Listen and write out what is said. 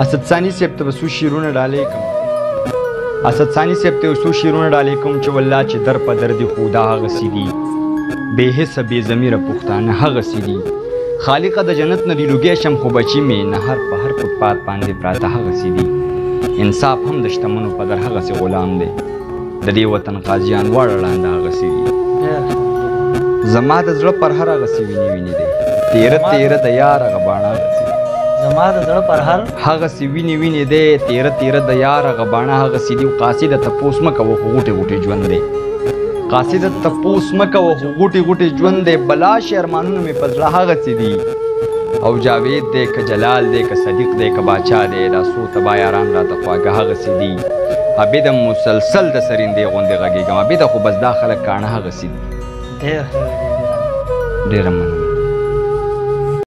اسد ثاني صاحب ته به څو شعرونه ډالۍ کوم اسد ثاني صاحب ته څو شعرونه ډالۍ کوم چې والله چې در په در دي خو دا هغسې دي بې حسه بې ضمیره پښتانه هغسې دي خالقه د جنت نه دي لوګی شم خو بچي مې نهر په هر فوټپات باندې پراته هغسې دي انصاف هم د شتمنو په در هغسې غلام دی د دې وطن قاضیان واړه ړانده هغسې دي زما د زړه پر هر هغسې وینې وینې دی تیره تیره د یار هغه باڼه هغسې زما د زړه پر هر هغسې وینې وینې دی تیره تیره د یار هغه باڼه هغسې دي قاصده تپوس مه کوه خو غوټې غوټې ژوند دی قاصده تپوس مه کوه خو غوټې غوټې ژوند دی بلا شي ارمانونه مې په زړه هغسې دي او جاوید دی که جلال دی که صدیق دی که باچا دی دا څو تبا یاران راته خواږه هغسې دي عبیده مسلسل د سرندې غوندې غږېږم عبیده خو بس دا خلک کاڼه هغسې دي ډېر ډېره مننه